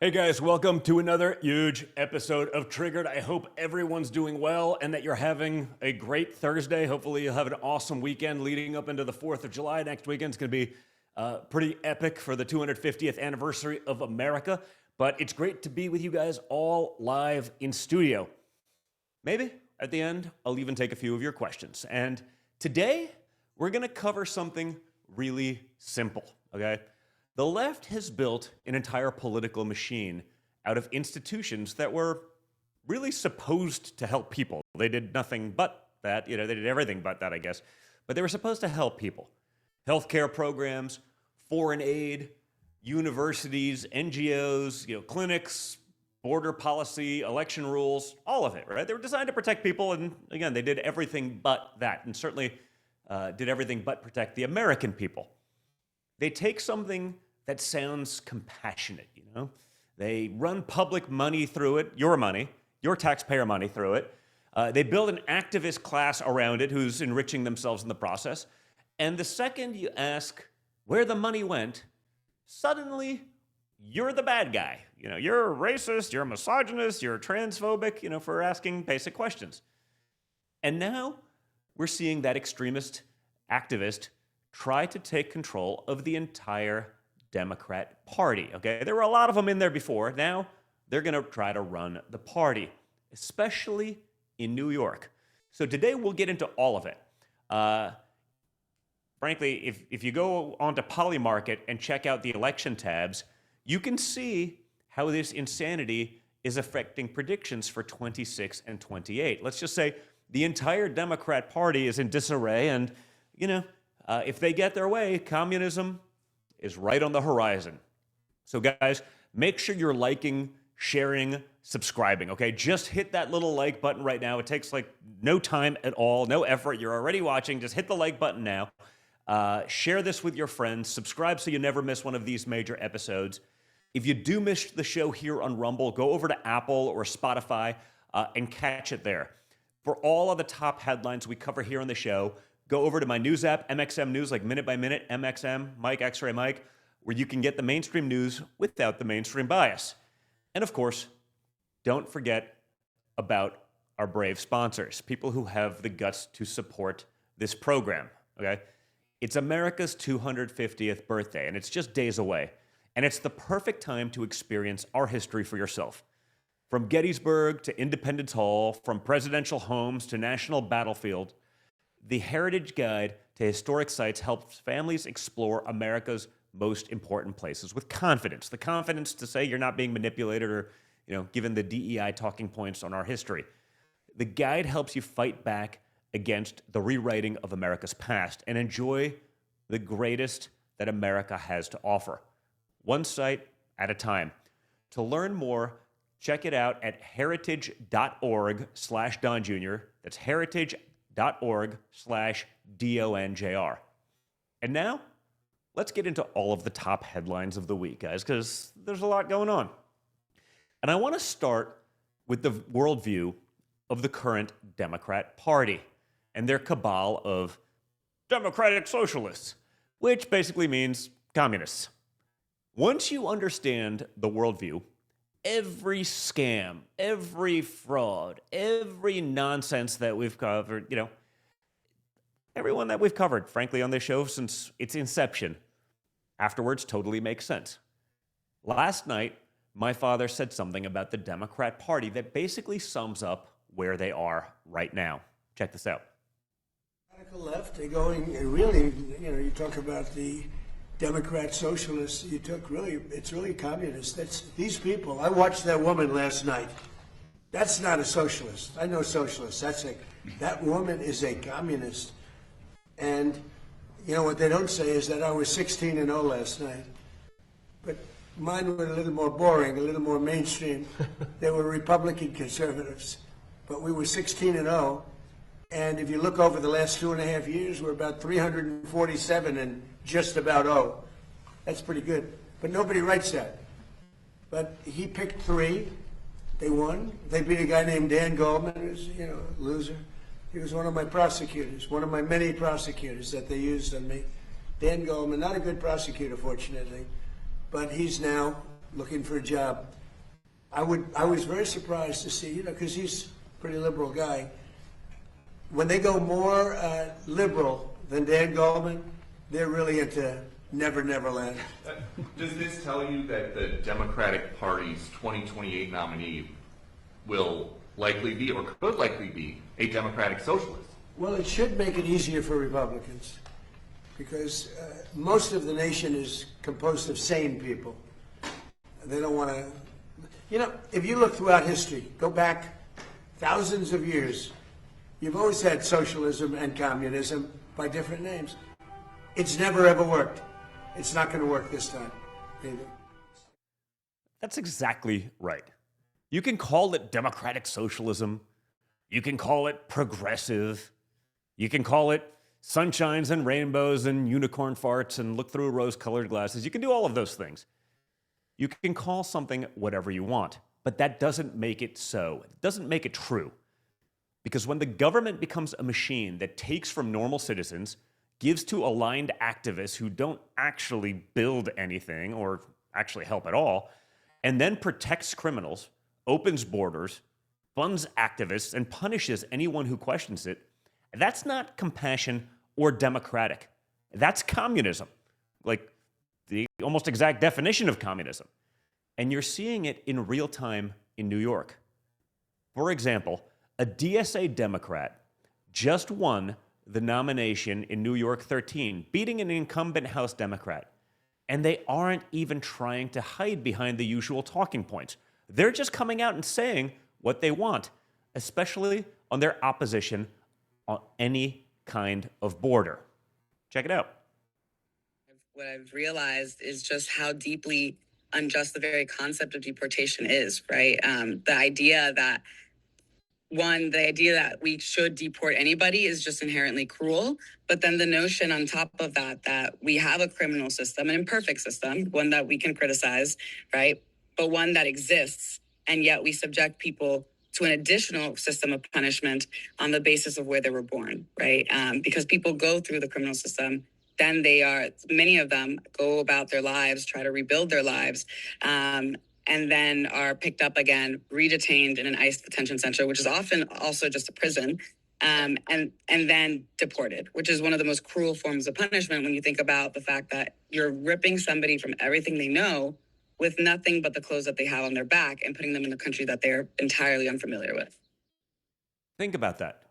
Hey guys, welcome to another huge episode of Triggered. I hope everyone's doing well and that you're having a great Thursday. Hopefully you'll have an awesome weekend leading up into the 4th of July. Next weekend's going to be pretty epic for the 250th anniversary of America. But it's great to be with you guys all live in studio. Maybe at the end, I'll even take a few of your questions. And today, we're going to cover something really simple, okay? The left has built an entire political machine out of institutions that were really supposed to help people. They did nothing but that. They did everything but that, I guess. But they were supposed to help people. Healthcare programs, foreign aid, universities, NGOs, clinics, border policy, election rules, all of it, right? They were designed to protect people, and again, they did everything but that, and certainly did everything but protect the American people. They take something that sounds compassionate, They run public money through it, your money, your taxpayer money through it. They build an activist class around it who's enriching themselves in the process. And the second you ask where the money went, suddenly you're the bad guy. You're a racist, you're a misogynist, you're transphobic, for asking basic questions. And now we're seeing that extremist activist try to take control of the entire Democrat Party, okay? There were a lot of them in there before. Now they're going to try to run the party, especially in New York. So today we'll get into all of it. Frankly, if you go onto Polymarket and check out the election tabs, you can see how this insanity is affecting predictions for 26 and 28. Let's just say the entire Democrat Party is in disarray, and, if they get their way, communism is right on the horizon. So guys, make sure you're liking, sharing, subscribing, okay? Just hit that little like button right now. It takes no time at all, no effort. You're already watching. Just hit the like button now. Share this with your friends. Subscribe so you never miss one of these major episodes. If you do miss the show here on Rumble, go over to Apple or Spotify and catch it there. For all of the top headlines we cover here on the show, go over to my news app, MXM News, like Minute by Minute, MXM, Mike, X-Ray Mike, where you can get the mainstream news without the mainstream bias. And of course, don't forget about our brave sponsors, people who have the guts to support this program, okay? It's America's 250th birthday, and it's just days away. And it's the perfect time to experience our history for yourself. From Gettysburg to Independence Hall, from presidential homes to national battlefield, the Heritage Guide to Historic Sites helps families explore America's most important places with confidence. The confidence to say you're not being manipulated or, given the DEI talking points on our history. The guide helps you fight back against the rewriting of America's past and enjoy the greatest that America has to offer. One site at a time. To learn more, check it out at heritage.org/Don Jr. That's heritage.org/DONJR. And now, let's get into all of the top headlines of the week, guys, because there's a lot going on. And I want to start with the worldview of the current Democrat Party and their cabal of democratic socialists, which basically means communists. Once you understand the worldview, every scam, every fraud, every nonsense that we've covered, everyone that we've covered, frankly, on this show since its inception, afterwards totally makes sense. Last night, my father said something about the Democrat Party that basically sums up where they are right now. Check this out. Radical left, they're going, really, you talk about the Democrat socialists, it's really communist. These people, I watched that woman last night. That's not a socialist. I know socialists. That woman is a communist. And, what they don't say is that I was 16-0 last night. But mine were a little more boring, a little more mainstream. They were Republican conservatives. But we were 16-0. And if you look over the last 2.5 years, we're about 347 and just about 0. That's pretty good. But nobody writes that. But he picked 3. They won. They beat a guy named Dan Goldman, who's, a loser. He was one of my prosecutors, one of my many prosecutors that they used on me. Dan Goldman, not a good prosecutor, fortunately, but he's now looking for a job. I was very surprised to see, you know, because he's a pretty liberal guy. When they go more liberal than Dan Goldman, they're really into Never Never Land. Does this tell you that the Democratic Party's 2028 nominee will likely be, or could likely be, a Democratic socialist? Well, it should make it easier for Republicans, because most of the nation is composed of sane people. They don't want to, you know, if you look throughout history, go back thousands of years, you've always had socialism and communism by different names. It's never ever worked. It's not going to work this time either. That's exactly right. You can call it democratic socialism. You can call it progressive. You can call it sunshines and rainbows and unicorn farts and look through rose-colored glasses. You can do all of those things. You can call something whatever you want, but that doesn't make it so. It doesn't make it true. Because when the government becomes a machine that takes from normal citizens, gives to aligned activists who don't actually build anything or actually help at all, and then protects criminals, opens borders, funds activists, and punishes anyone who questions it, that's not compassion or democratic. That's communism, like the almost exact definition of communism. And you're seeing it in real time in New York. For example, a DSA Democrat just won the nomination in New York 13, beating an incumbent House Democrat. And they aren't even trying to hide behind the usual talking points. They're just coming out and saying what they want, especially on their opposition on any kind of border. Check it out. What I've realized is just how deeply unjust the very concept of deportation is, right? The idea that we should deport anybody is just inherently cruel. But then the notion on top of that, that we have a criminal system, an imperfect system, one that we can criticize, right? But one that exists. And yet we subject people to an additional system of punishment on the basis of where they were born, right? Because people go through the criminal system, then many of them go about their lives, try to rebuild their lives, and then are picked up again, redetained in an ICE detention center, which is often also just a prison, and then deported, which is one of the most cruel forms of punishment when you think about the fact that you're ripping somebody from everything they know with nothing but the clothes that they have on their back and putting them in a country that they're entirely unfamiliar with. Think about that.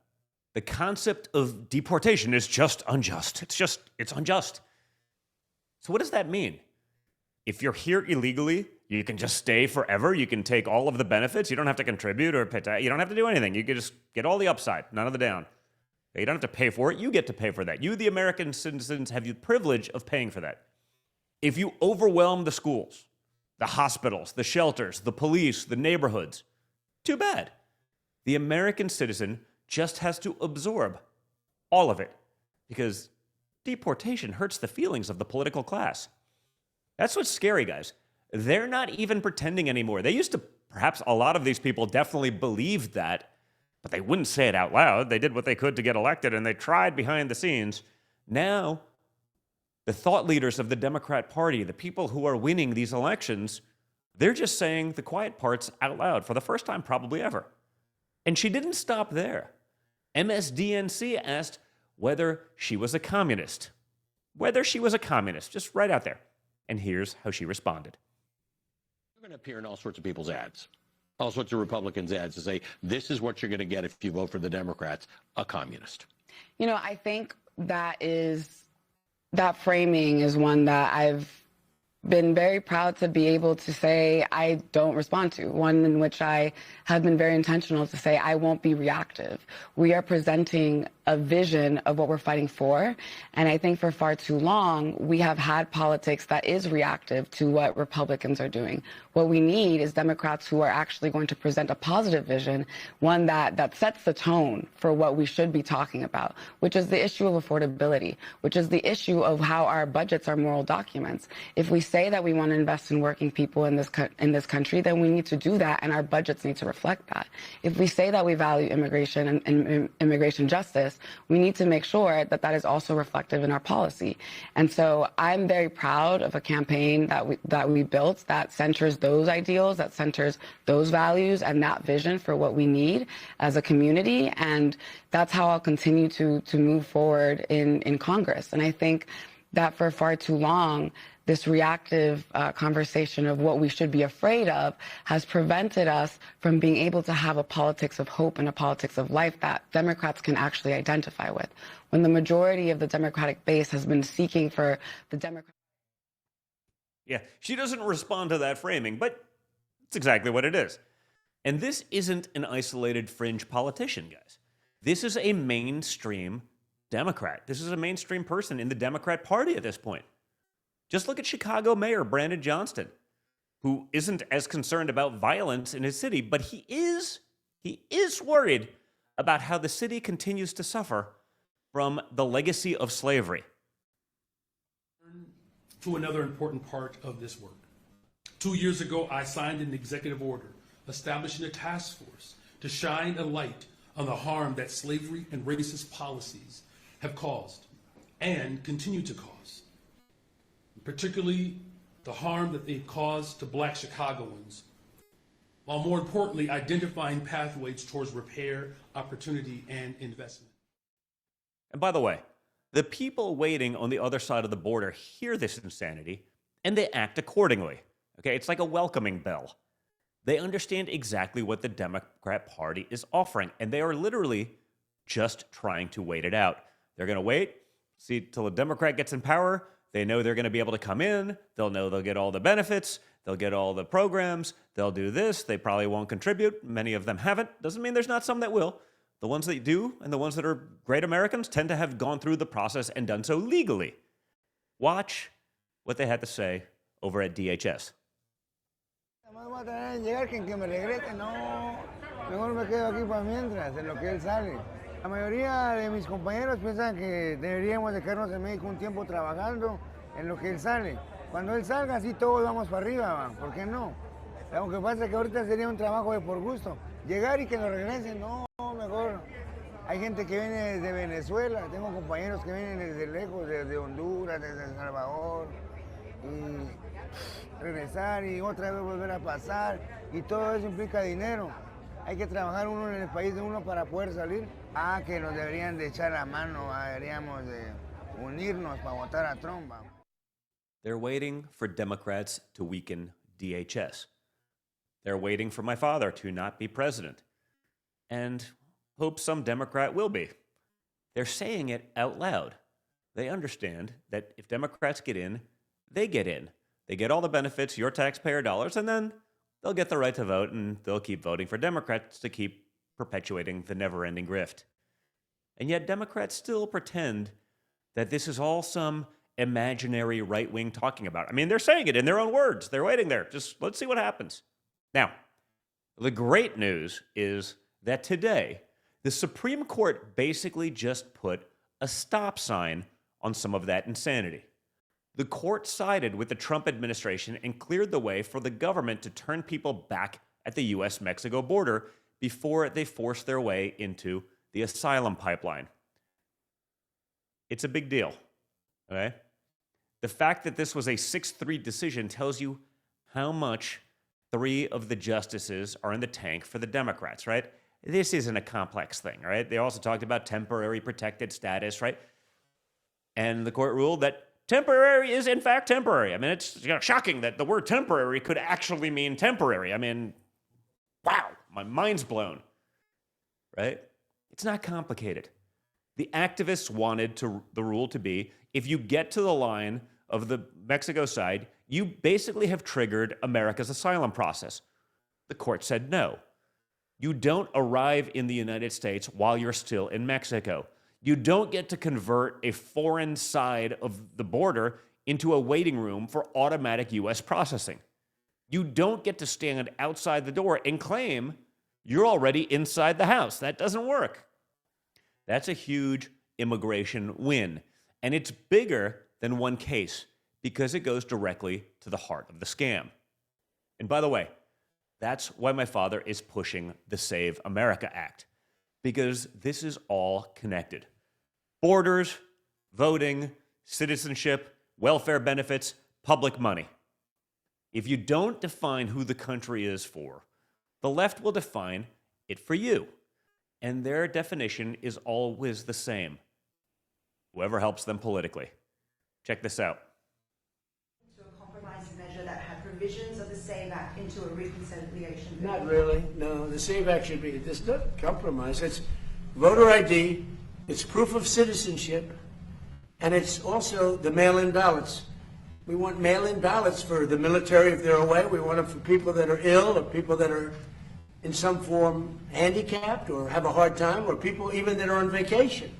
The concept of deportation is just unjust. It's unjust. So what does that mean? If you're here illegally, you can just stay forever. You can take all of the benefits. You don't have to contribute or pay. You don't have to do anything. You can just get all the upside, none of the down. You don't have to pay for it. You get to pay for that. You, the American citizens, have the privilege of paying for that. If you overwhelm the schools, the hospitals, the shelters, the police, the neighborhoods, too bad. The American citizen just has to absorb all of it because deportation hurts the feelings of the political class. That's what's scary, guys. They're not even pretending anymore. They used to, perhaps a lot of these people definitely believed that, but they wouldn't say it out loud. They did what they could to get elected, and they tried behind the scenes. Now, the thought leaders of the Democrat Party, the people who are winning these elections, they're just saying the quiet parts out loud for the first time probably ever. And she didn't stop there. MSDNC asked whether she was a communist. Whether she was a communist, just right out there. And here's how she responded. You're going to appear in all sorts of people's ads, all sorts of Republicans' ads to say, this is what you're going to get if you vote for the Democrats, a communist. You know, I think that framing is one that I've been very proud to be able to say I don't respond to, one in which I have been very intentional to say I won't be reactive. We are presenting a vision of what we're fighting for, and I think for far too long we have had politics that is reactive to what Republicans are doing. What we need is Democrats who are actually going to present a positive vision, one that sets the tone for what we should be talking about, which is the issue of affordability, which is the issue of how our budgets are moral documents. If we say that we want to invest in working people in this country, then we need to do that, and our budgets need to reflect that. If we say that we value immigration and immigration justice, we need to make sure that that is also reflective in our policy. And so I'm very proud of a campaign that we built that centers those ideals, that centers those values and that vision for what we need as a community. And that's how I'll continue to move forward in Congress. And I think that for far too long, this reactive conversation of what we should be afraid of has prevented us from being able to have a politics of hope and a politics of life that Democrats can actually identify with. When the majority of the Democratic base has been seeking for the Democrat. Yeah, she doesn't respond to that framing, but it's exactly what it is. And this isn't an isolated fringe politician, guys. This is a mainstream Democrat. This is a mainstream person in the Democrat Party at this point. Just look at Chicago Mayor Brandon Johnston, who isn't as concerned about violence in his city, but he is worried about how the city continues to suffer from the legacy of slavery. To another important part of this work. 2 years ago, I signed an executive order establishing a task force to shine a light on the harm that slavery and racist policies have caused and continue to cause, particularly the harm that they've caused to Black Chicagoans, while more importantly, identifying pathways towards repair, opportunity, and investment. And by the way, the people waiting on the other side of the border hear this insanity and they act accordingly. Okay, it's like a welcoming bell. They understand exactly what the Democrat Party is offering, and they are literally just trying to wait it out. They're going to wait, see till a Democrat gets in power. They know they're going to be able to come in. They'll know they'll get all the benefits. They'll get all the programs. They'll do this. They probably won't contribute. Many of them haven't. Doesn't mean there's not some that will. The ones that do and the ones that are great Americans tend to have gone through the process and done so legally. Watch what they had to say over at DHS. La mayoría de mis compañeros piensan que deberíamos de quedarnos en México un tiempo trabajando en lo que él sale. Cuando él salga, así todos vamos para arriba, ¿por qué no? Lo que pasa es que ahorita sería un trabajo de por gusto. Llegar y que nos regresen, no, mejor. Hay gente que viene desde Venezuela, tengo compañeros que vienen desde lejos, desde Honduras, desde El Salvador, y regresar y otra vez volver a pasar, y todo eso implica dinero. Hay que trabajar uno en el país de uno para poder salir. Que nos deberían de echar la mano, deberíamos de unirnos para votar a Trump. They're waiting for Democrats to weaken DHS. They're waiting for my father to not be president. And hope some Democrat will be. They're saying it out loud. They understand that if Democrats get in, they get in. They get all the benefits, your taxpayer dollars, and then they'll get the right to vote, and they'll keep voting for Democrats to keep perpetuating the never-ending grift. And yet Democrats still pretend that this is all some imaginary right-wing talking about. I mean, they're saying it in their own words. They're waiting there. Just let's see what happens. Now, the great news is that today, the Supreme Court basically just put a stop sign on some of that insanity. The court sided with the Trump administration and cleared the way for the government to turn people back at the U.S.-Mexico border before they force their way into the asylum pipeline. It's a big deal, okay? The fact that this was a 6-3 decision tells you how much 3 of the justices are in the tank for the Democrats, right? This isn't a complex thing, right? They also talked about temporary protected status, right? And the court ruled that temporary is, in fact, temporary. I mean, it's shocking that the word temporary could actually mean temporary. I mean, wow, my mind's blown, right? It's not complicated. The activists wanted the rule to be, if you get to the line of the Mexico side, you basically have triggered America's asylum process. The court said no. You don't arrive in the United States while you're still in Mexico. You don't get to convert a foreign side of the border into a waiting room for automatic U.S. processing. You don't get to stand outside the door and claim you're already inside the house. That doesn't work. That's a huge immigration win. And it's bigger than one case because it goes directly to the heart of the scam. And by the way, that's why my father is pushing the Save America Act, because this is all connected. Borders, voting, citizenship, welfare benefits, public money. If you don't define who the country is for, the left will define it for you. And their definition is always the same. Whoever helps them politically. Check this out. To a compromise measure that had provisions of the SAVE Act into a reconciliation bill? Not really. No, the SAVE Act should be, it's not compromise. It's voter ID, it's proof of citizenship, and it's also the mail-in ballots. We want mail-in ballots for the military if they're away. We want them for people that are ill or people that are in some form handicapped or have a hard time or people even that are on vacation.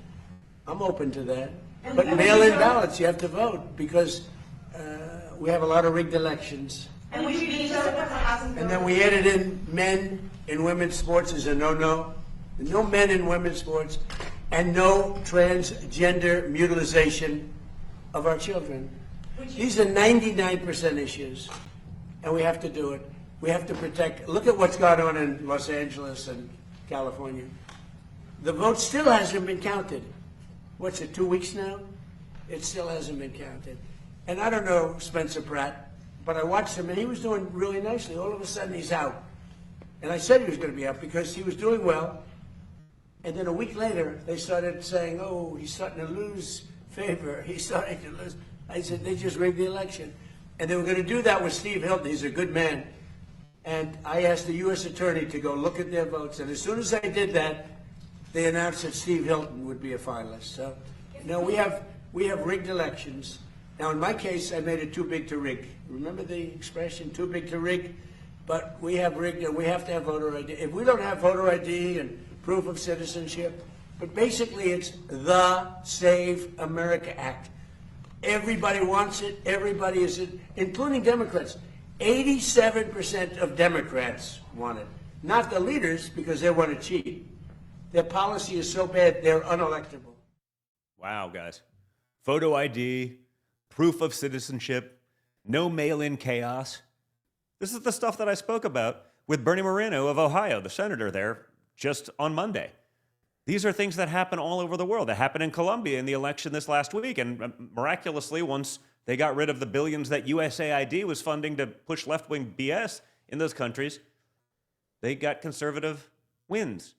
I'm open to that. But mail-in ballots, you have to vote because we have a lot of rigged elections. And would you be And then we added in men in women's sports as a no-no. No men in women's sports and no transgender mutilization of our children. These are 99% issues, and we have to do it. We have to protect. Look at what's gone on in Los Angeles and California. The vote still hasn't been counted. What's it, 2 weeks now? It still hasn't been counted. And I don't know Spencer Pratt, but I watched him, and he was doing really nicely. All of a sudden, he's out. And I said he was going to be out because he was doing well. And then a week later, they started saying, oh, he's starting to lose favor. He's starting to lose. I said, they just rigged the election. And they were going to do that with Steve Hilton. He's a good man. And I asked the U.S. attorney to go look at their votes. And as soon as I did that, they announced that Steve Hilton would be a finalist. So, we have rigged elections. Now, in my case, I made it too big to rig. Remember the expression, too big to rig? But we have rigged, and we have to have voter ID. If we don't have voter ID and proof of citizenship, but basically it's the Save America Act. Everybody wants it. Everybody is it, including Democrats. 87% of Democrats want it. Not the leaders, because they want to cheat. Their policy is so bad, they're unelectable. Wow, guys. Photo ID, proof of citizenship, no mail-in chaos. This is the stuff that I spoke about with Bernie Moreno of Ohio, the senator there, just on Monday. These are things that happen all over the world. That happened in Colombia in the election this last week. And miraculously, once they got rid of the billions that USAID was funding to push left-wing BS in those countries, they got conservative wins.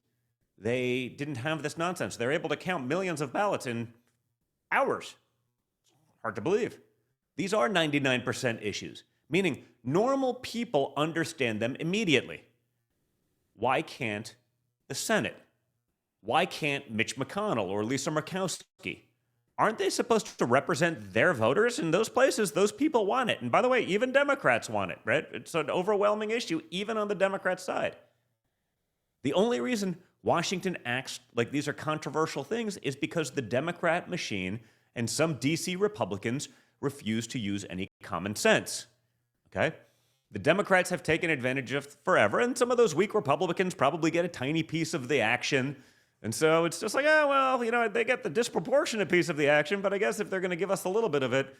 They didn't have this nonsense. They're able to count millions of ballots in hours. Hard to believe. These are 99% issues, meaning normal people understand them immediately. Why can't the Senate? Why can't Mitch McConnell or Lisa Murkowski? Aren't they supposed to represent their voters in those places? Those people want it. And by the way, even Democrats want it, right? It's an overwhelming issue, even on the Democrat side. The only reason Washington acts like these are controversial things is because the Democrat machine and some DC Republicans refuse to use any common sense. Okay? The Democrats have taken advantage of forever, and some of those weak Republicans probably get a tiny piece of the action. And so it's just like, oh, well, they get the disproportionate piece of the action, but I guess if they're going to give us a little bit of it,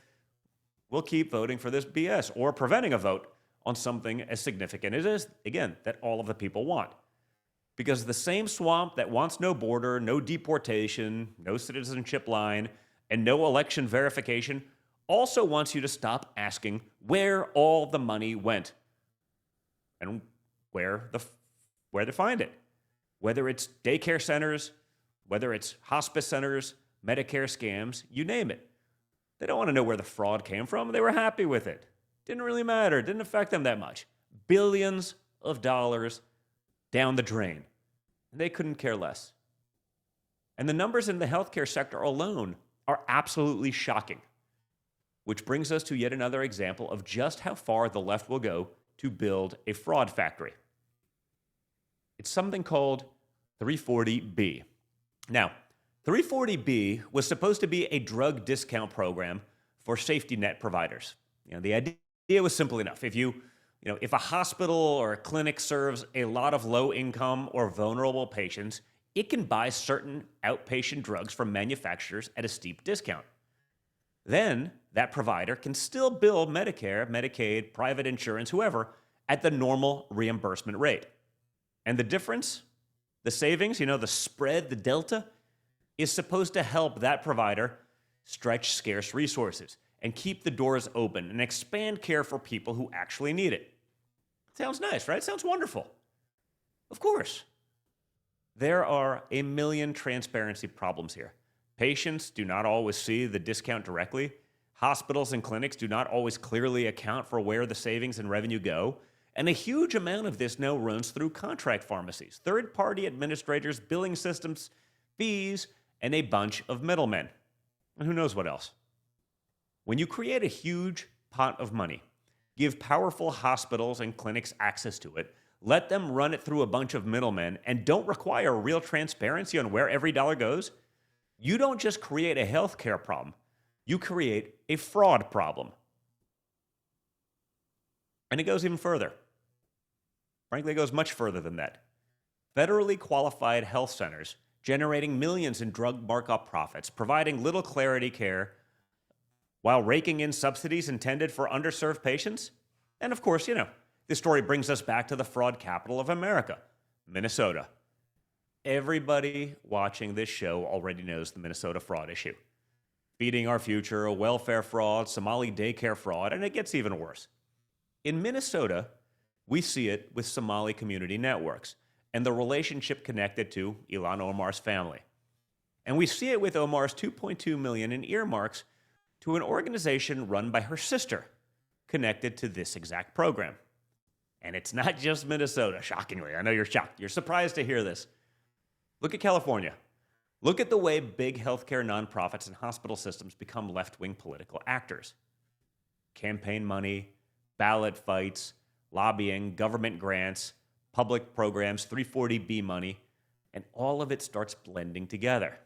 we'll keep voting for this BS or preventing a vote on something as significant as it is, again, that all of the people want. Because the same swamp that wants no border, no deportation, no citizenship line, and no election verification also wants you to stop asking where all the money went and where to find it. Whether it's daycare centers, whether it's hospice centers, Medicare scams, you name it. They don't want to know where the fraud came from. They were happy with it. Didn't really matter. Didn't affect them that much. Billions of dollars down the drain. And they couldn't care less. And the numbers in the healthcare sector alone are absolutely shocking. Which brings us to yet another example of just how far the left will go to build a fraud factory. It's something called 340B. Now, 340B was supposed to be a drug discount program for safety net providers. The idea was simple enough. If a hospital or a clinic serves a lot of low-income or vulnerable patients, it can buy certain outpatient drugs from manufacturers at a steep discount. Then that provider can still bill Medicare, Medicaid, private insurance, whoever, at the normal reimbursement rate. And the difference, the savings, the spread, the delta, is supposed to help that provider stretch scarce resources and keep the doors open and expand care for people who actually need it. Sounds nice, right? Sounds wonderful. Of course. There are a million transparency problems here. Patients do not always see the discount directly. Hospitals and clinics do not always clearly account for where the savings and revenue go. And a huge amount of this now runs through contract pharmacies, third-party administrators, billing systems, fees, and a bunch of middlemen. And who knows what else? When you create a huge pot of money, give powerful hospitals and clinics access to it, let them run it through a bunch of middlemen, and don't require real transparency on where every dollar goes, you don't just create a healthcare problem, you create a fraud problem. And it goes even further. Frankly, it goes much further than that. Federally qualified health centers generating millions in drug markup profits, providing little clarity care while raking in subsidies intended for underserved patients. And of course, this story brings us back to the fraud capital of America, Minnesota. Everybody watching this show already knows the Minnesota fraud issue. Feeding Our Future, a welfare fraud, Somali daycare fraud, and it gets even worse. In Minnesota, we see it with Somali community networks and the relationship connected to Ilhan Omar's family. And we see it with Omar's $2.2 million in earmarks to an organization run by her sister, connected to this exact program. And it's not just Minnesota, shockingly. I know you're shocked. You're surprised to hear this. Look at California. Look at the way big healthcare nonprofits and hospital systems become left-wing political actors. Campaign money, ballot fights, lobbying, government grants, public programs, 340B money, and all of it starts blending together.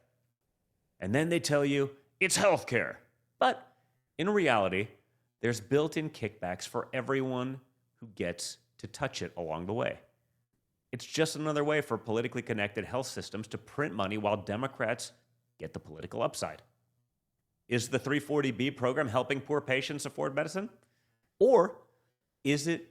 And then they tell you it's healthcare. But in reality, there's built-in kickbacks for everyone who gets to touch it along the way. It's just another way for politically connected health systems to print money while Democrats get the political upside. Is the 340B program helping poor patients afford medicine? Or is it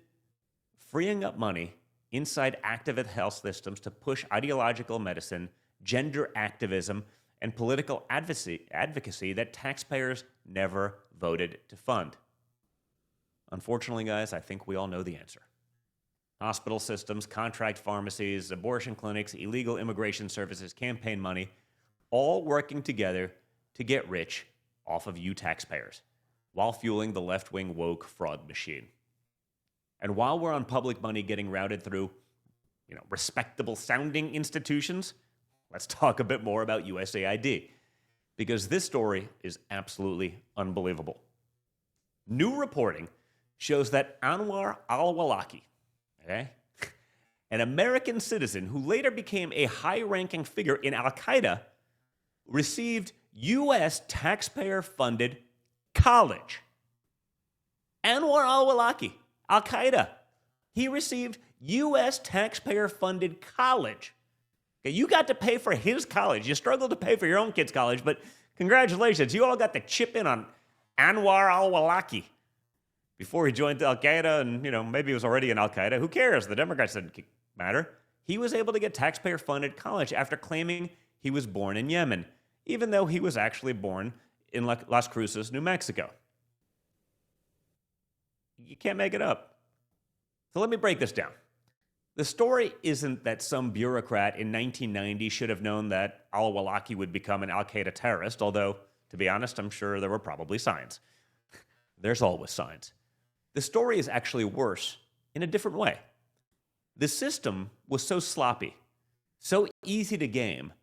freeing up money inside activist health systems to push ideological medicine, gender activism, and political advocacy that taxpayers never voted to fund? Unfortunately, guys, I think we all know the answer. Hospital systems, contract pharmacies, abortion clinics, illegal immigration services, campaign money, all working together to get rich off of you taxpayers, while fueling the left-wing woke fraud machine. And while we're on public money getting routed through, respectable sounding institutions, let's talk a bit more about USAID, because this story is absolutely unbelievable. New reporting shows that Anwar al-Awlaki, an American citizen who later became a high-ranking figure in Al-Qaeda, received U.S. taxpayer-funded college. Anwar al-Awlaki, Al-Qaeda, he received U.S. taxpayer-funded college. Okay, you got to pay for his college. You struggled to pay for your own kid's college, but congratulations, you all got to chip in on Anwar al-Awlaki before he joined Al-Qaeda, and maybe he was already in Al-Qaeda. Who cares? The Democrats didn't matter. He was able to get taxpayer-funded college after claiming he was born in Yemen, even though he was actually born in Las Cruces, New Mexico. You can't make it up. So let me break this down. The story isn't that some bureaucrat in 1990 should have known that al-Awlaki would become an Al-Qaeda terrorist, although, to be honest, I'm sure there were probably signs. There's always signs. The story is actually worse in a different way. The system was so sloppy, so easy to game,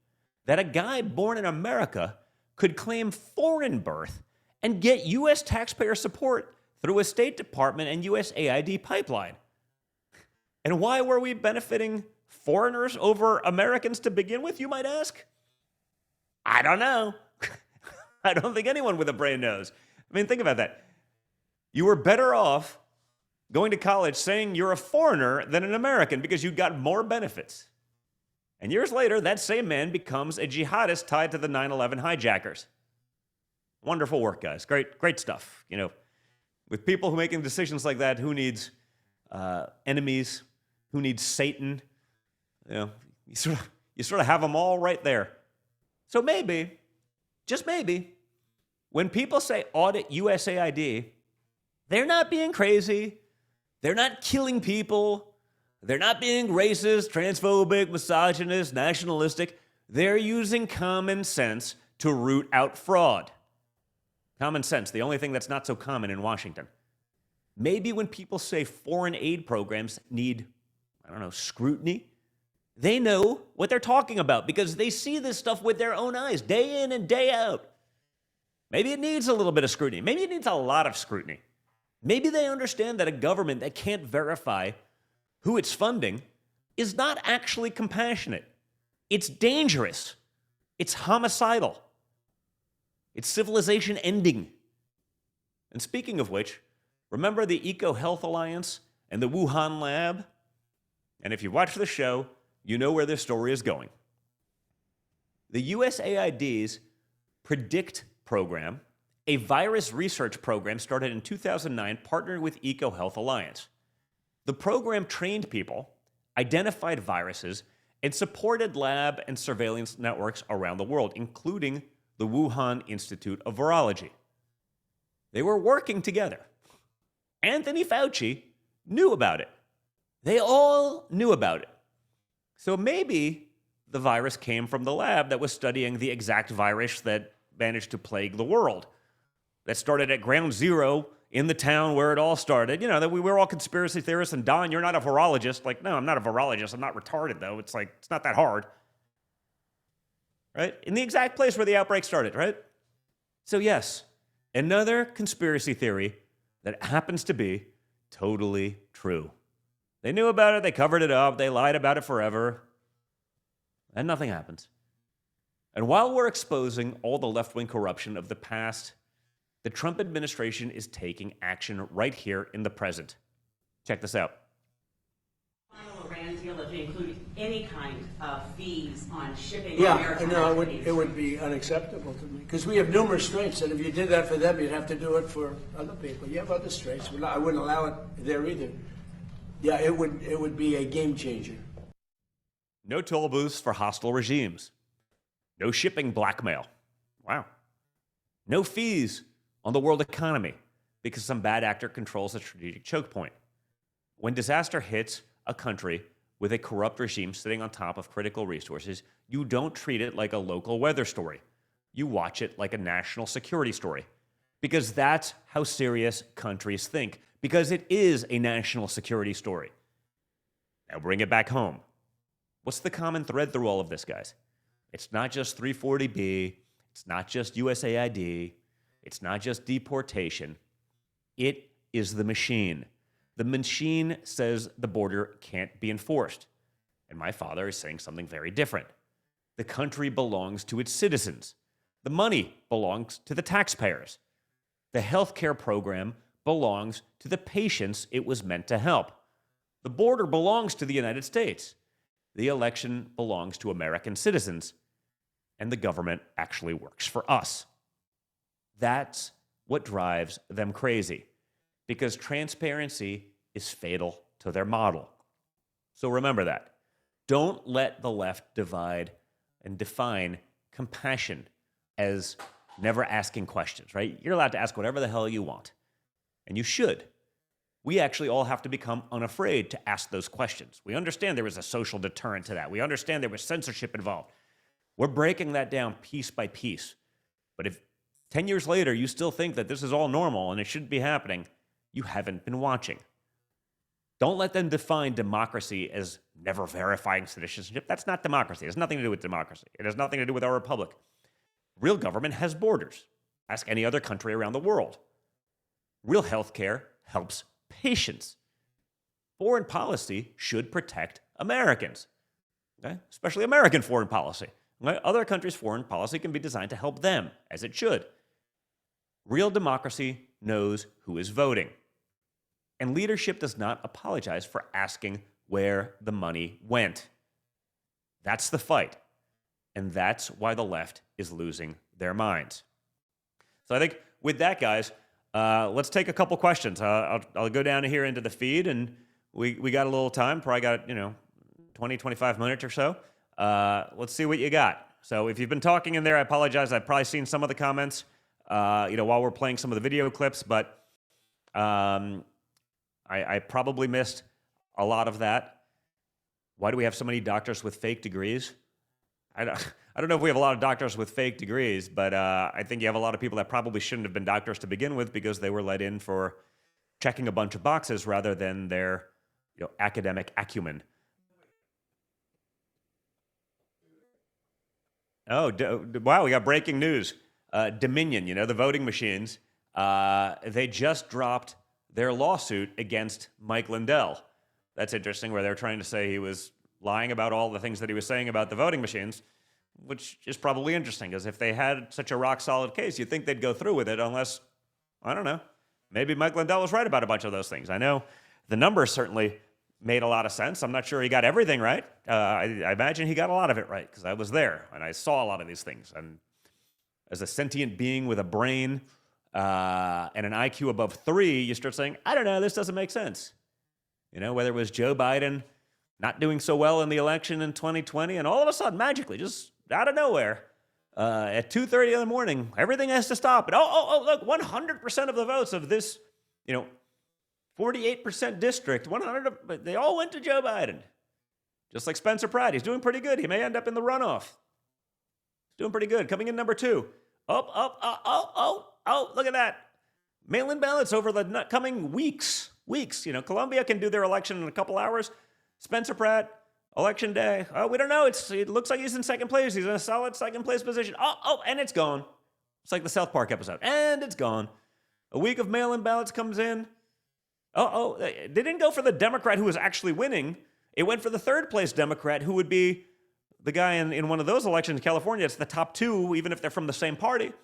that a guy born in America could claim foreign birth and get U.S. taxpayer support through a State Department and USAID pipeline. And why were we benefiting foreigners over Americans to begin with, you might ask? I don't know. I don't think anyone with a brain knows. I mean, think about that. You were better off going to college saying you're a foreigner than an American because you got more benefits. And years later, that same man becomes a jihadist tied to the 9/11 hijackers. Wonderful work, guys. Great stuff. With people who are making decisions like that, who needs enemies? Who needs Satan? You sort of have them all right there. So maybe, just maybe, when people say audit USAID, they're not being crazy. They're not killing people. They're not being racist, transphobic, misogynist, nationalistic. They're using common sense to root out fraud. Common sense, the only thing that's not so common in Washington. Maybe when people say foreign aid programs need, scrutiny, they know what they're talking about because they see this stuff with their own eyes day in and day out. Maybe it needs a little bit of scrutiny. Maybe it needs a lot of scrutiny. Maybe they understand that a government that can't verify who it's funding is not actually compassionate. It's dangerous. It's homicidal. It's civilization ending. And speaking of which, remember the Eco Health Alliance and the Wuhan lab? And if you watch the show, you know where this story is going. The USAID's PREDICT program, a virus research program started in 2009, partnered with Eco Health Alliance. The program trained people, identified viruses, and supported lab and surveillance networks around the world, including the Wuhan Institute of Virology. They were working together. Anthony Fauci knew about it. They all knew about it. So maybe the virus came from the lab that was studying the exact virus that managed to plague the world, that started at ground zero in the town where it all started. You know, that we were all conspiracy theorists, and Don, you're not a virologist. Like, no, I'm not a virologist. I'm not retarded, though. It's not that hard. Right? In the exact place where the outbreak started, right? So yes, another conspiracy theory that happens to be totally true. They knew about it, they covered it up, they lied about it forever, and nothing happens. And while we're exposing all the left-wing corruption of the past, the Trump administration is taking action right here in the present. Check this out. Final Iran deal, if they include any kind of fees on shipping. Yeah, no, it would be unacceptable to me because we have numerous straits, and if you did that for them, you'd have to do it for other people. You have other straits. I wouldn't allow it there either. Yeah, it would be a game changer. No toll booths for hostile regimes. No shipping blackmail. Wow. No fees on the world economy because some bad actor controls a strategic choke point. When disaster hits a country with a corrupt regime sitting on top of critical resources, you don't treat it like a local weather story. You watch it like a national security story because that's how serious countries think, because it is a national security story. Now bring it back home. What's the common thread through all of this, guys? It's not just 340B. It's not just USAID. It's not just deportation. It is the machine. The machine says the border can't be enforced. And my father is saying something very different. The country belongs to its citizens. The money belongs to the taxpayers. The healthcare program belongs to the patients it was meant to help. The border belongs to the United States. The election belongs to American citizens. And the government actually works for us. That's what drives them crazy, because transparency is fatal to their model. So remember that. Don't let the left divide and define compassion as never asking questions, right? You're allowed to ask whatever the hell you want, and you should. We actually all have to become unafraid to ask those questions. We understand there is a social deterrent to that. We understand there was censorship involved. We're breaking that down piece by piece. But if 10 years later you still think that this is all normal and it shouldn't be happening, you haven't been watching. Don't let them define democracy as never verifying citizenship. That's not democracy. It has nothing to do with democracy. It has nothing to do with our republic. Real government has borders. Ask any other country around the world. Real healthcare helps patients. Foreign policy should protect Americans, okay? Especially American foreign policy. Okay? Other countries' foreign policy can be designed to help them, as it should. Real democracy knows who is voting. And leadership does not apologize for asking where the money went. That's the fight. And that's why the left is losing their minds. So I think with that, guys, let's take a couple questions. I'll go down here into the feed, and we got a little time. Probably got, 20, 25 minutes or so. Let's see what you got. So if you've been talking in there, I apologize. I've probably seen some of the comments, while we're playing some of the video clips, but I probably missed a lot of that. Why do we have so many doctors with fake degrees? I don't know if we have a lot of doctors with fake degrees, but I think you have a lot of people that probably shouldn't have been doctors to begin with because they were let in for checking a bunch of boxes rather than their academic acumen. Oh, wow, we got breaking news. Dominion, the voting machines, they just dropped their lawsuit against Mike Lindell. That's interesting, where they're trying to say he was lying about all the things that he was saying about the voting machines, which is probably interesting, because if they had such a rock-solid case, you'd think they'd go through with it, unless, I don't know, maybe Mike Lindell was right about a bunch of those things. I know the numbers certainly made a lot of sense. I'm not sure he got everything right. I imagine he got a lot of it right, because I was there, and I saw a lot of these things. And as a sentient being with a brain and an IQ above 3, you start saying, I don't know, this doesn't make sense. Whether it was Joe Biden not doing so well in the election in 2020, and all of a sudden, magically, just out of nowhere, at 2:30 in the morning, everything has to stop. And look, 100% of the votes of this, 48% district, 100, they all went to Joe Biden. Just like Spencer Pratt, he's doing pretty good. He may end up in the runoff. He's doing pretty good. Coming in number 2. Look at that. Mail-in ballots over the coming weeks. Columbia can do their election in a couple hours. Spencer Pratt, election day. We don't know. It looks like he's in second place. He's in a solid second place position. And it's gone. It's like the South Park episode. And it's gone. A week of mail-in ballots comes in. They didn't go for the Democrat who was actually winning. It went for the third place Democrat, who would be the guy in one of those elections in California. It's the top 2, even if they're from the same party.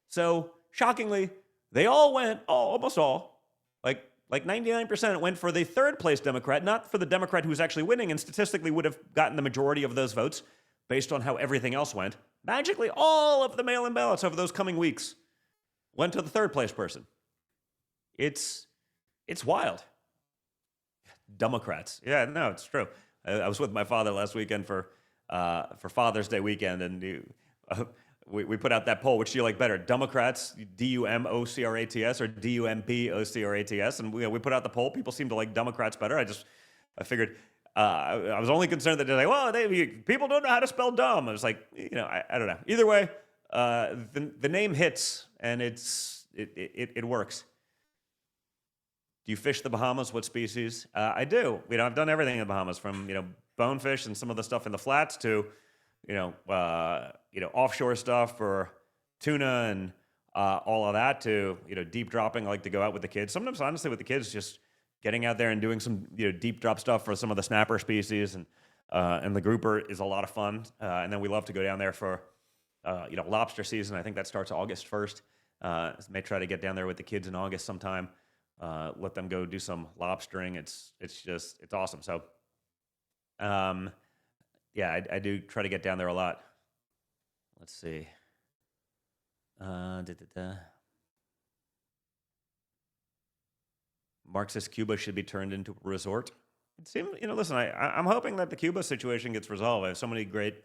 So, shockingly, they all went, almost all, like 99% went for the third place Democrat, not for the Democrat who was actually winning and statistically would have gotten the majority of those votes based on how everything else went. Magically, all of the mail-in ballots over those coming weeks went to the third place person. It's wild. Democrats. Yeah, no, it's true. I was with my father last weekend for Father's Day weekend, and we put out that poll. Which do you like better, Democrats, D-U-M-O-C-R-A-T-S, or D-U-M-P-O-C-R-A-T-S? And we put out the poll. People seem to like Democrats better. I figured I was only concerned that they're like, people don't know how to spell dumb. I was like, I don't know. Either way, the name hits, and it works. Do you fish the Bahamas? What species? I do. I've done everything in the Bahamas, from bonefish and some of the stuff in the flats to offshore stuff for tuna and all of that, to deep dropping. I like to go out with the kids. Sometimes, honestly, with the kids, just getting out there and doing some deep drop stuff for some of the snapper species, and the grouper is a lot of fun. And then we love to go down there for lobster season. I think that starts August 1st. May try to get down there with the kids in August sometime. Let them go do some lobstering. It's awesome. So, I do try to get down there a lot. Let's see. Marxist Cuba should be turned into a resort. It seems, listen, I'm hoping that the Cuba situation gets resolved. I have so many great,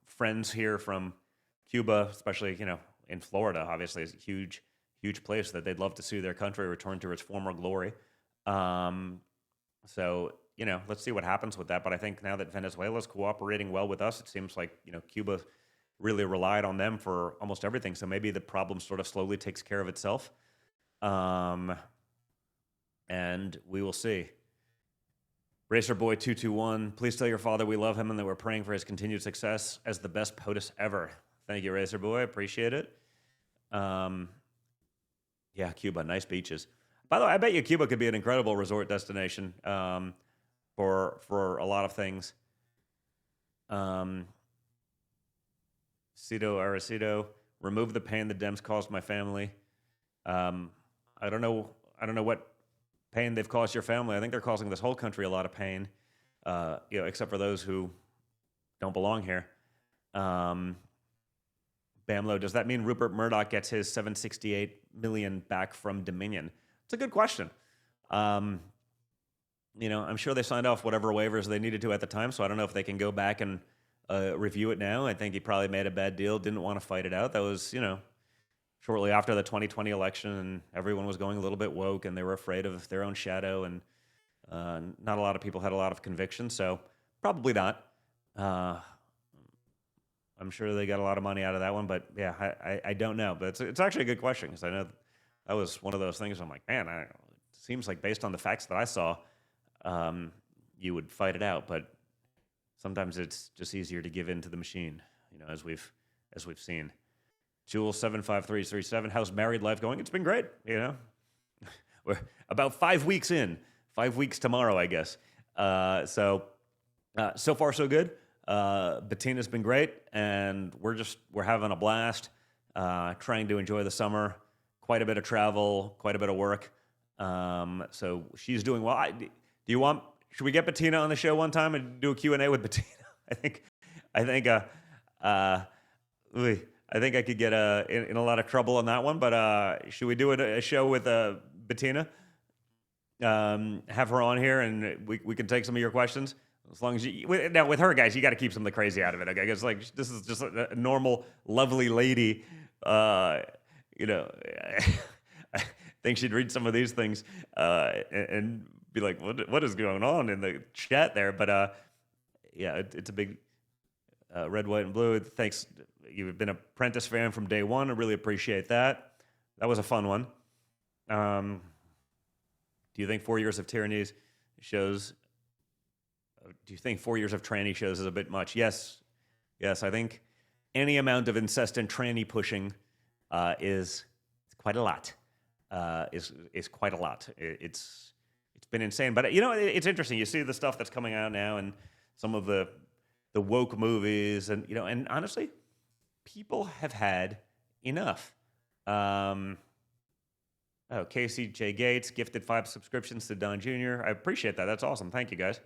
friends here from Cuba, especially, in Florida. Obviously, it's a huge place that they'd love to see their country return to its former glory. So, let's see what happens with that. But I think now that Venezuela's cooperating well with us, it seems like, Cuba really relied on them for almost everything. So maybe the problem sort of slowly takes care of itself. And we will see. RacerBoy221, please tell your father we love him and that we're praying for his continued success as the best POTUS ever. Thank you, RacerBoy. Appreciate it. Yeah, Cuba, nice beaches. By the way, I bet you Cuba could be an incredible resort destination for a lot of things. Cito Arecido, remove the pain the Dems caused my family. I don't know what pain they've caused your family. I think they're causing this whole country a lot of pain, except for those who don't belong here. Bamlo, does that mean Rupert Murdoch gets his $768 million back from Dominion? It's a good question. I'm sure they signed off whatever waivers they needed to at the time, so I don't know if they can go back and review it now. I think he probably made a bad deal, didn't want to fight it out. That was, shortly after the 2020 election, and everyone was going a little bit woke, and they were afraid of their own shadow, and not a lot of people had a lot of conviction, so probably not. I'm sure they got a lot of money out of that one, but yeah, I don't know. But it's actually a good question, because I know that was one of those things I'm like, man, it seems like based on the facts that I saw, you would fight it out, but sometimes it's just easier to give in to the machine, as we've seen. Jewel 75337, how's married life going? It's been great, We're about 5 weeks in. 5 weeks tomorrow, I guess. So far so good. Bettina's been great, and we're having a blast, trying to enjoy the summer. Quite a bit of travel, quite a bit of work. So she's doing well. Should we get Bettina on the show one time and do a Q&A with Bettina? I think I could get in a lot of trouble on that one, but should we do a show with Bettina? Have her on here, and we can take some of your questions. As long as now with her, guys, you got to keep some of the crazy out of it. Okay, because this is just a normal, lovely lady. I think she'd read some of these things and be like, "What is going on in the chat there?" But yeah, it's a big red, white, and blue. Thanks. You've been an Apprentice fan from day one. I really appreciate that. That was a fun one. Do you think 4 years of tyranny shows? Do you think 4 years of tranny shows is a bit much? Yes. I think any amount of incessant tranny pushing is quite a lot. Is quite a lot. It's been insane. But it's interesting. You see the stuff that's coming out now, and some of the woke movies, and and honestly, people have had enough. Casey J. Gates gifted 5 subscriptions to Don Jr. I appreciate that. That's awesome. Thank you, guys.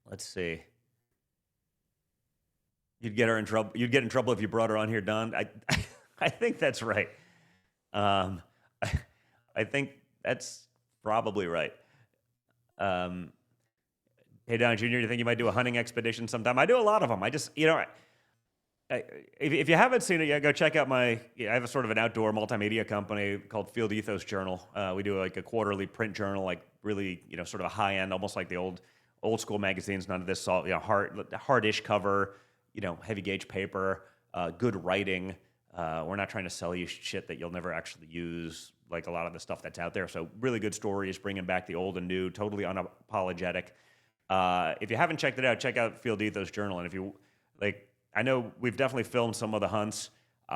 Let's see. You'd get in trouble if you brought her on here, Don. I think that's right. I think that's probably right. Hey, Don Jr., do you think you might do a hunting expedition sometime? I do a lot of them. I just, if you haven't seen it yet, go check out I have a sort of an outdoor multimedia company called Field Ethos Journal. We do like a quarterly print journal, like really, sort of a high end, almost like the old school magazines. None of this, hardish cover, heavy gauge paper, good writing. We're not trying to sell you shit that you'll never actually use, like a lot of the stuff that's out there. So really good stories, bringing back the old and new, totally unapologetic. If you haven't checked it out, check out Field Ethos Journal. And if you I know we've definitely filmed some of the hunts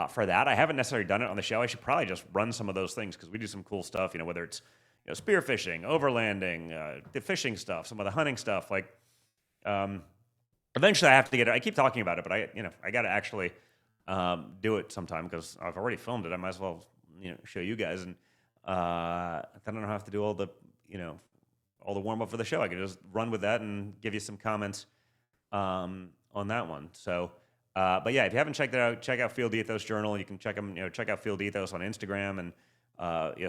for that. I haven't necessarily done it on the show. I should probably just run some of those things, because we do some cool stuff, whether it's spearfishing, overlanding, the fishing stuff, some of the hunting stuff. Eventually I have to get it. I keep talking about it, but I got to actually do it sometime, because I've already filmed it. I might as well show you guys, and then I don't have to do all the all the warm up for the show. I can just run with that and give you some comments on that one. So. But yeah, if you haven't checked it out, check out Field Ethos Journal. You can check them. Check out Field Ethos on Instagram, and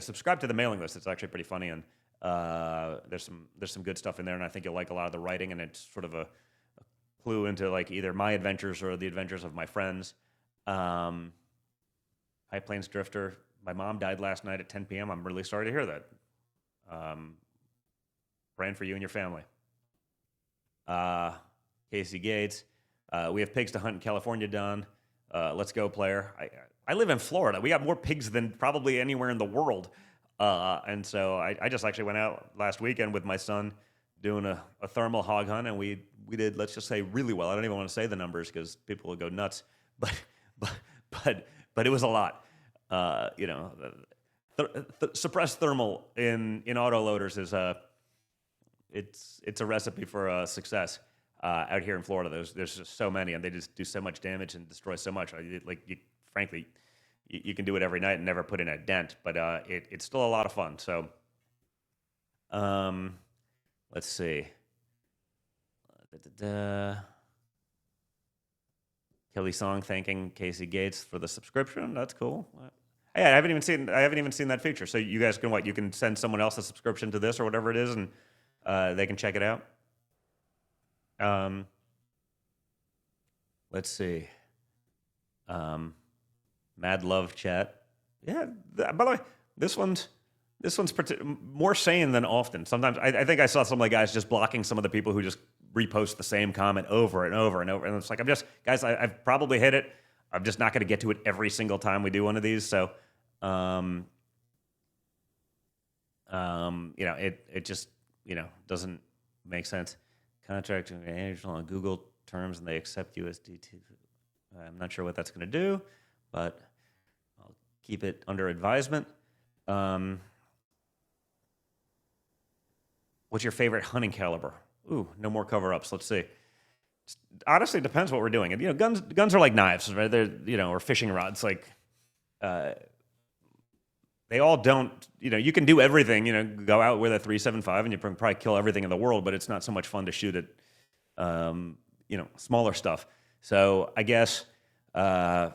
subscribe to the mailing list. It's actually pretty funny, and there's some good stuff in there. And I think you'll like a lot of the writing, and it's sort of a clue into either my adventures or the adventures of my friends. High Plains Drifter. My mom died last night at 10 p.m. I'm really sorry to hear that. Praying for you and your family. Casey Gates. We have pigs to hunt in California, Don. Let's go, player. I live in Florida. We got more pigs than probably anywhere in the world. And so I just actually went out last weekend with my son doing a thermal hog hunt, and we did, let's just say, really well. I don't even want to say the numbers because people will go nuts. But it was a lot. Suppressed thermal in autoloaders is it's a recipe for success. Out here in Florida, there's just so many, and they just do so much damage and destroy so much. Frankly, you can do it every night and never put in a dent, but it's still a lot of fun. So, let's see. Kelly Song thanking Casey Gates for the subscription. That's cool. Hey, I haven't even seen that feature. So you guys can you can send someone else a subscription to this or whatever it is, and they can check it out. Let's see. Mad love chat. Yeah. By the way, this one's more sane than often. Sometimes I think I saw some of the guys just blocking some of the people who just repost the same comment over and over and over. And it's like, I've probably hit it. I'm just not going to get to it every single time we do one of these. So, it just, doesn't make sense. Contract on Google terms and they accept USDT. I'm not sure what that's going to do, but I'll keep it under advisement. What's your favorite hunting caliber? Ooh, no more cover-ups. Let's see. Honestly, it depends what we're doing. And, guns are like knives, right? They're, or fishing rods. Like, they all don't, you can do everything, go out with a 375 and you can probably kill everything in the world, but it's not so much fun to shoot at, smaller stuff. So I guess, all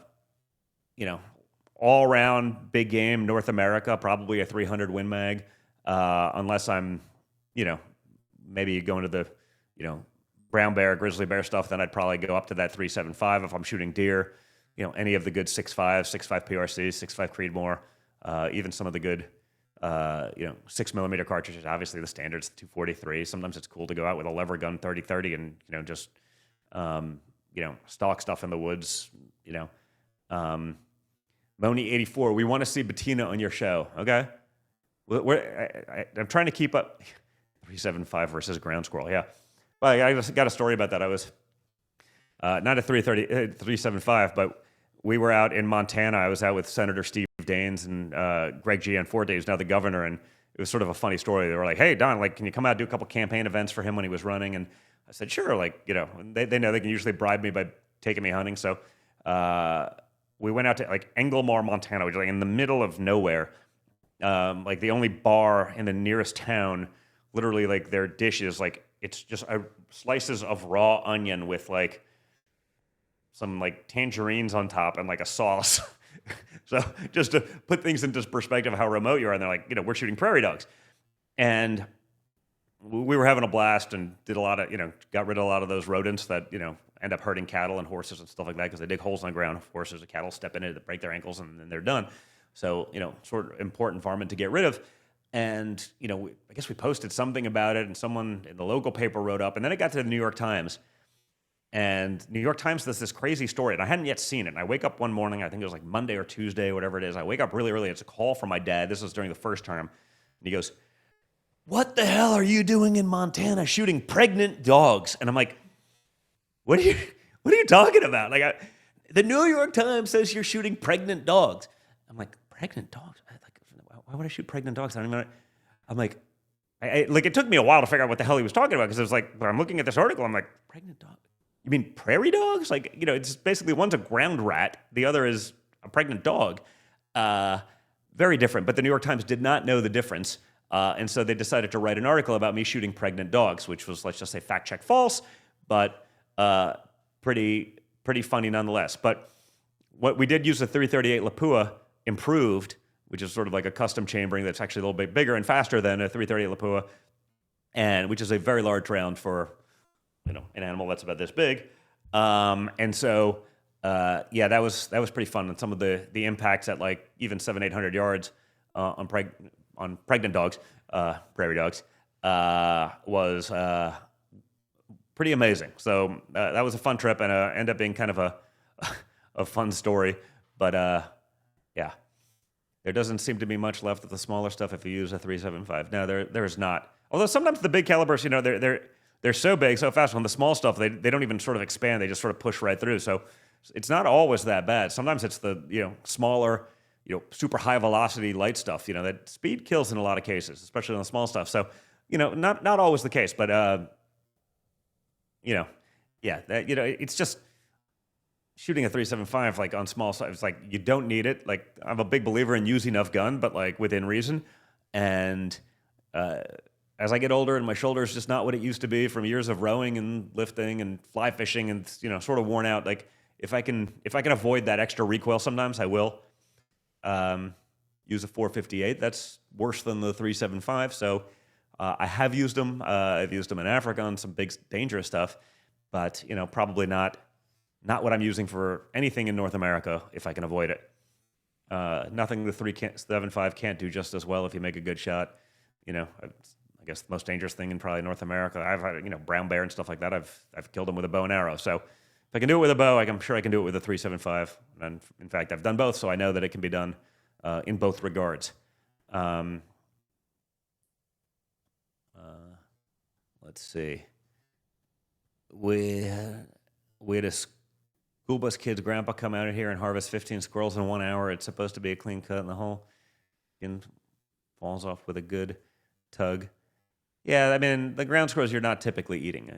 around big game, North America, probably a 300 Win Mag, unless I'm, maybe going to the, brown bear, grizzly bear stuff, then I'd probably go up to that 375 if I'm shooting deer, any of the good 6.5 PRCs, 6.5 Creedmoor, even some of the good, 6mm cartridges. Obviously, the standard's 243. Sometimes it's cool to go out with a lever gun 30-30 and, just, stalk stuff in the woods, Moni84, we want to see Bettina on your show, okay? I'm trying to keep up. 375 versus ground squirrel, yeah. Well, I just got a story about that. I was not a 375, but we were out in Montana. I was out with Senator Steve Daines and Greg Gianforte, who's now the governor, and it was sort of a funny story. They were like, "Hey, Don, can you come out and do a couple campaign events for him when he was running?" And I said, "Sure." They know they can usually bribe me by taking me hunting, so we went out to Engelmar, Montana, which is in the middle of nowhere. The only bar in the nearest town, literally their dish is it's just slices of raw onion with some tangerines on top and a sauce. So just to put things into perspective of how remote you are, and they're like, we're shooting prairie dogs. And we were having a blast and did a lot of, got rid of a lot of those rodents that, end up hurting cattle and horses and stuff like that because they dig holes on the ground. Horses and cattle step in it, break their ankles, and then they're done. So, sort of important varmint to get rid of. And, I guess we posted something about it and someone in the local paper wrote up, and then it got to the New York Times. And New York Times does this crazy story, and I hadn't yet seen it. And I wake up one morning, I think it was Monday or Tuesday, whatever it is. I wake up really early. It's a call from my dad. This was during the first term. And he goes, "What the hell are you doing in Montana shooting pregnant dogs?" And I'm like, what are you talking about? The New York Times says you're shooting pregnant dogs. I'm like, pregnant dogs? Why would I shoot pregnant dogs? I don't even know. I'm like, it took me a while to figure out what the hell he was talking about, because it was when I'm looking at this article, I'm like, pregnant dog? You mean prairie dogs? It's basically one's a ground rat, the other is a pregnant dog. Very different, but the New York Times did not know the difference, and so they decided to write an article about me shooting pregnant dogs, which was, let's just say, fact check false, but pretty funny nonetheless. But what we did use the 338 Lapua improved, which is sort of a custom chambering that's actually a little bit bigger and faster than a 338 Lapua, and which is a very large round for an animal that's about this big. And so that was pretty fun. And some of the impacts at even 700-800 yards on pregnant dogs, prairie dogs, was pretty amazing. So that was a fun trip, and ended up being kind of a fun story. But yeah. There doesn't seem to be much left of the smaller stuff if you use a 375. No, there is not. Although sometimes the big calibers, they're so big, so fast. On the small stuff, they don't even sort of expand. They just sort of push right through. So it's not always that bad. Sometimes it's the smaller, super high velocity light stuff. That speed kills in a lot of cases, especially on the small stuff. So not always the case, but yeah, it's just. Shooting a 375 on small size, you don't need it. I'm a big believer in use enough gun, but within reason. And as I get older and my shoulder's just not what it used to be from years of rowing and lifting and fly fishing and sort of worn out, if I can avoid that extra recoil sometimes, I will. Use a 458. That's worse than the 375. So I have used them. I've used them in Africa on some big dangerous stuff, but probably not what I'm using for anything in North America if I can avoid it. Nothing the 375 can't do just as well if you make a good shot. I guess the most dangerous thing in probably North America. I've had brown bear and stuff like that. I've killed them with a bow and arrow. So if I can do it with a bow, I'm sure I can do it with a 375. And in fact, I've done both, so I know that it can be done in both regards. Let's see. We had a school bus kid's grandpa come out here and harvest 15 squirrels in 1 hour. It's supposed to be a clean cut, and the whole skin falls off with a good tug. Yeah, I mean, the ground squirrels you're not typically eating.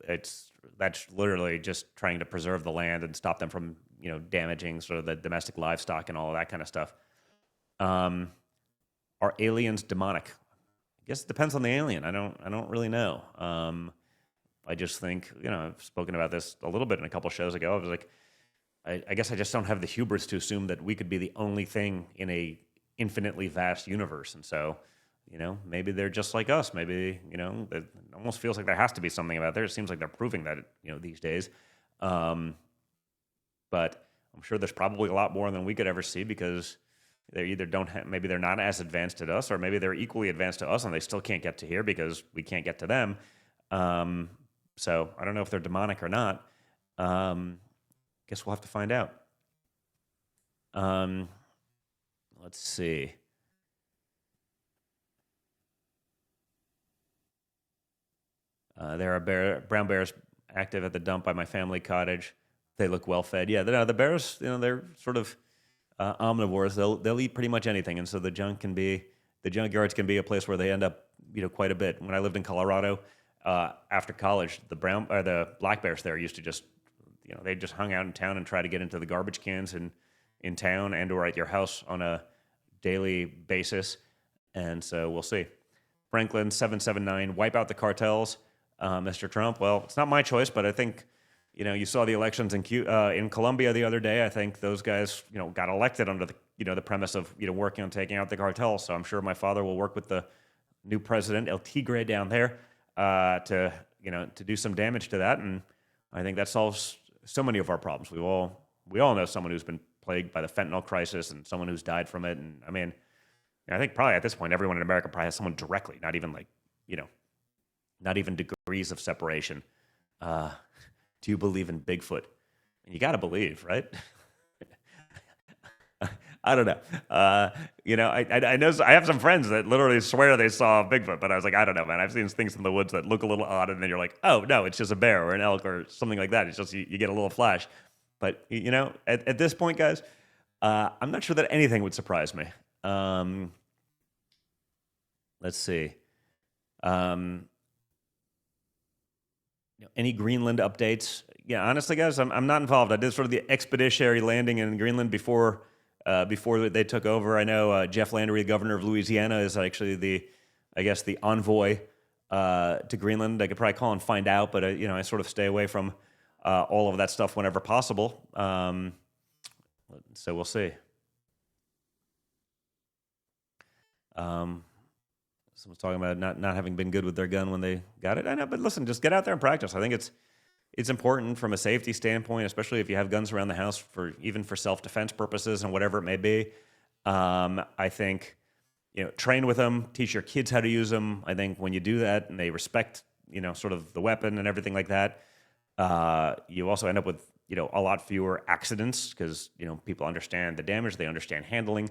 That's literally just trying to preserve the land and stop them from damaging sort of the domestic livestock and all of that kind of stuff. Are aliens demonic? I guess it depends on the alien. I don't really know. I just think, I've spoken about this a little bit in a couple shows ago. I was like, I guess I just don't have the hubris to assume that we could be the only thing in a infinitely vast universe. And so, maybe they're just like us. Maybe, it almost feels like there has to be something about there. It seems like they're proving that, these days. But I'm sure there's probably a lot more than we could ever see because they either maybe they're not as advanced as us, or maybe they're equally advanced to us and they still can't get to here because we can't get to them. So I don't know if they're demonic or not. Guess we'll have to find out. Let's see. There are brown bears active at the dump by my family cottage. They look well fed. Yeah, the bears, they're sort of omnivores. They'll eat pretty much anything, and so the junkyards can be a place where they end up, quite a bit. When I lived in Colorado, after college, the black bears there used to just, they just hung out in town and try to get into the garbage cans in town and or at your house on a daily basis. And so we'll see. Franklin 779, wipe out the cartels, Mr. Trump. Well, it's not my choice, but I think, you saw the elections in Colombia the other day. I think those guys, got elected under the, the premise of, working on taking out the cartels. So I'm sure my father will work with the new president, El Tigre, down there, to do some damage to that. And I think that solves so many of our problems. We all know someone who's been plagued by the fentanyl crisis and someone who's died from it. And I mean, I think probably at this point, everyone in America probably has someone directly, not even not even degrees of separation. Do you believe in Bigfoot? And you got to believe, right? I don't know. I know I have some friends that literally swear they saw Bigfoot, but I was like, I don't know, man. I've seen things in the woods that look a little odd, and then you're like, oh no, it's just a bear or an elk or something like that. It's just you get a little flash. But at this point, guys, I'm not sure that anything would surprise me. Let's see. Any Greenland updates? Yeah, honestly, guys, I'm not involved. I did sort of the expeditionary landing in Greenland before they took over. I know Jeff Landry, the governor of Louisiana, is actually the envoy to Greenland. I could probably call and find out, but I sort of stay away from all of that stuff whenever possible. So we'll see. Someone's talking about not having been good with their gun when they got it. I know, but listen, just get out there and practice. I think it's important from a safety standpoint, especially if you have guns around the house even for self-defense purposes and whatever it may be. I think, train with them, teach your kids how to use them. I think when you do that and they respect, sort of the weapon and everything like that, you also end up with, a lot fewer accidents because, people understand the damage, they understand handling,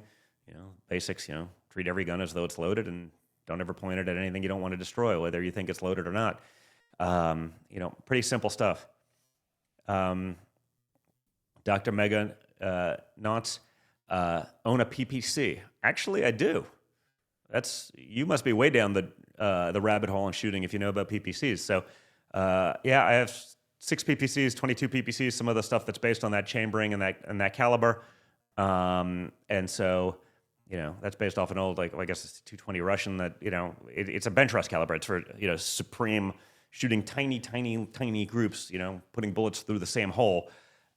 basics, treat every gun as though it's loaded and don't ever point it at anything you don't want to destroy, whether you think it's loaded or not. Pretty simple stuff. Dr. Megan Knotts, own a PPC. Actually, I do. You must be way down the rabbit hole in shooting if you know about PPCs. So, yeah, I have 6 PPCs, 22 PPCs, some of the stuff that's based on that chambering and that caliber. And so, that's based off an old, I guess it's 220 Russian that, it's a bench rest caliber. It's for, supreme shooting tiny groups, putting bullets through the same hole.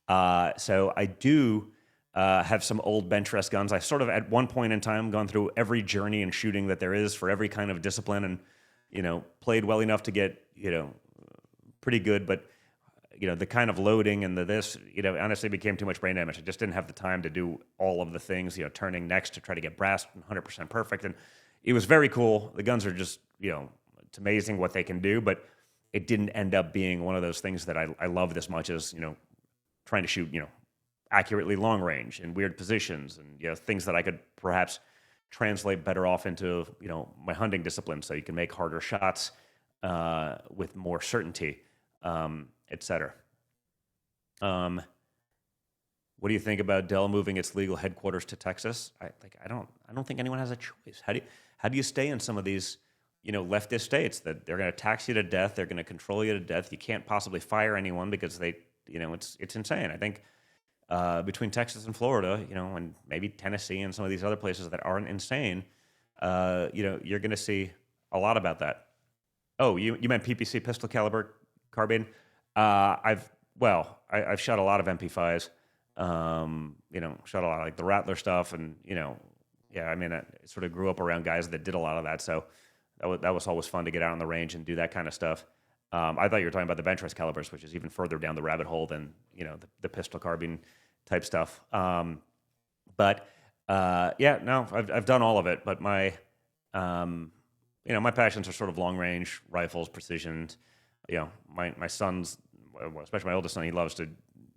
So I do have some old bench rest guns. I sort of, at one point in time, gone through every journey in shooting that there is for every kind of discipline, and, you know, played well enough to get, you know, pretty good, but, you know, the kind of loading and this, you know, honestly became too much brain damage. I just didn't have the time to do all of the things, you know, turning next to try to get brass 100% perfect. And it was very cool. The guns are just, you know, it's amazing what they can do, but it didn't end up being one of those things that I love as much as, you know, trying to shoot, you know, accurately long range in weird positions, and, you know, things that I could perhaps translate better off into, you know, my hunting discipline, so you can make harder shots with more certainty, etc. What do you think about Dell moving its legal headquarters to Texas? I don't think anyone has a choice. How do you stay in some of these, you know, leftist states that they're going to tax you to death, they're going to control you to death, you can't possibly fire anyone because they, you know, it's insane. I think between Texas and Florida, you know, and maybe Tennessee and some of these other places that aren't insane, you know, you're going to see a lot about that. Oh, you meant PPC, pistol caliber carbine? I've shot a lot of MP5s. You know, shot a lot of like the Rattler stuff, and, you know, yeah, I mean, I sort of grew up around guys that did a lot of that, so that was always fun to get out on the range and do that kind of stuff. I thought you were talking about the bench rest calibers, which is even further down the rabbit hole than, you know, the pistol carbine type stuff. But yeah, no, I've done all of it, but my you know, my passions are sort of long range rifles, precision. You know, my son's, especially my oldest son, he loves to,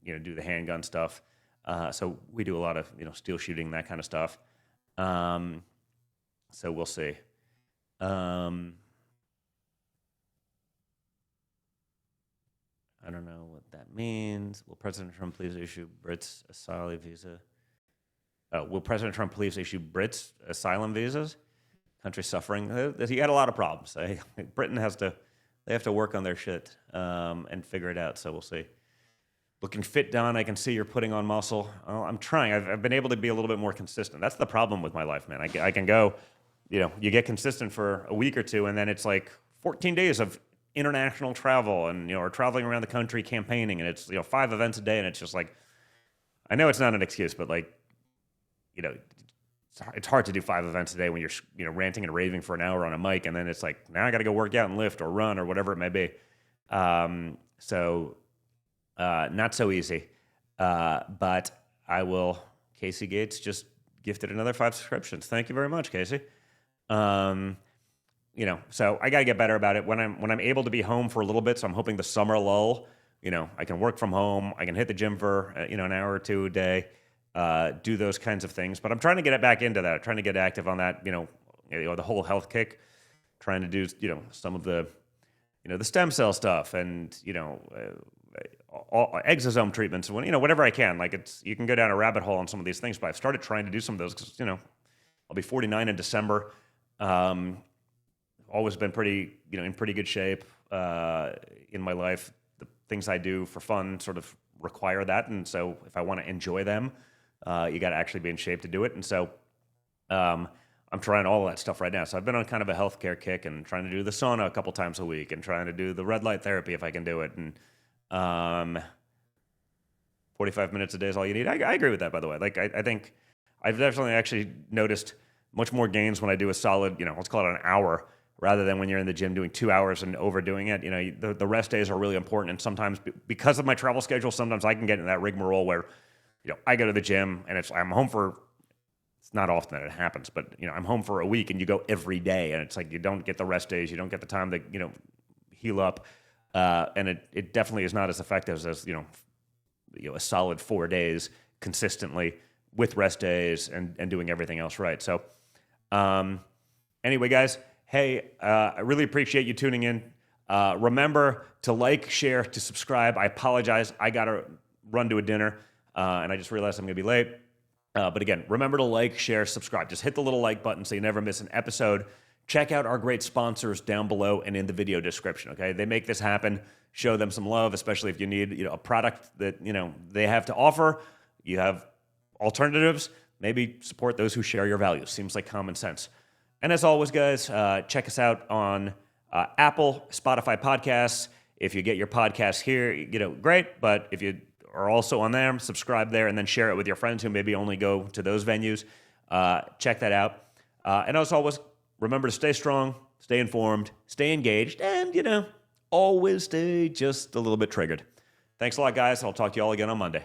you know, do the handgun stuff. So we do a lot of, you know, steel shooting, that kind of stuff. So we'll see. I don't know what that means. Will President Trump please issue Brits asylum visa? Will President Trump please issue Brits asylum visas? Country suffering. He had a lot of problems. Britain they have to work on their shit and figure it out. So we'll see. Looking fit, Don. I can see you're putting on muscle. Oh, I'm trying. I've been able to be a little bit more consistent. That's the problem with my life, man. I can go, you know, you get consistent for a week or two, and then it's like 14 days of international travel, and, you know, or traveling around the country campaigning, and it's, you know, 5 events a day, and it's just like, I know it's not an excuse, but, like, you know, it's hard to do 5 events a day when you're, you know, ranting and raving for an hour on a mic, and then it's like, now I got to go work out and lift or run or whatever it may be. So not so easy. But I will. Casey Gates just gifted another 5 subscriptions. Thank you very much, Casey. You know, so I got to get better about it when I'm able to be home for a little bit. So I'm hoping the summer lull, you know, I can work from home. I can hit the gym for, you know, an hour or 2 a day, do those kinds of things. But I'm trying to get it back into that. I'm trying to get active on that, you know, the whole health kick, trying to do, you know, some of the, you know, the stem cell stuff, and, you know, all exosome treatments, when, you know, whatever I can. Like, it's, you can go down a rabbit hole on some of these things, but I've started trying to do some of those because, you know, I'll be 49 in December. Always been pretty, you know, in pretty good shape in my life. The things I do for fun sort of require that, and so if I want to enjoy them, you got to actually be in shape to do it. And so I'm trying all of that stuff right now. So I've been on kind of a healthcare kick and trying to do the sauna a couple times a week and trying to do the red light therapy if I can do it. And 45 minutes a day is all you need. I agree with that, by the way. Like, I think I've definitely actually noticed much more gains when I do a solid, you know, let's call it an hour, rather than when you're in the gym doing 2 hours and overdoing it. You know, the rest days are really important. And sometimes, because of my travel schedule, sometimes I can get in that rigmarole where, you know, I go to the gym and I'm home for, it's not often that it happens, but, you know, I'm home for a week and you go every day, and it's like you don't get the rest days, you don't get the time to, you know, heal up. And it definitely is not as effective as, you know, a solid 4 days consistently with rest days and doing everything else right. So anyway, guys, hey, I really appreciate you tuning in. Remember to like, share, to subscribe. I apologize. I got to run to a dinner, and I just realized I'm going to be late. But again, remember to like, share, subscribe. Just hit the little like button so you never miss an episode. Check out our great sponsors down below and in the video description, okay? They make this happen. Show them some love, especially if you need, you know, a product that, you know, they have to offer. You have alternatives. Maybe support those who share your values. Seems like common sense. And as always, guys, check us out on Apple, Spotify podcasts. If you get your podcasts here, you know, great. But if you are also on there. Subscribe there and then share it with your friends who maybe only go to those venues. Check that out. And as always, remember to stay strong, stay informed, stay engaged, and, always stay just a little bit triggered. Thanks a lot, guys. I'll talk to you all again on Monday.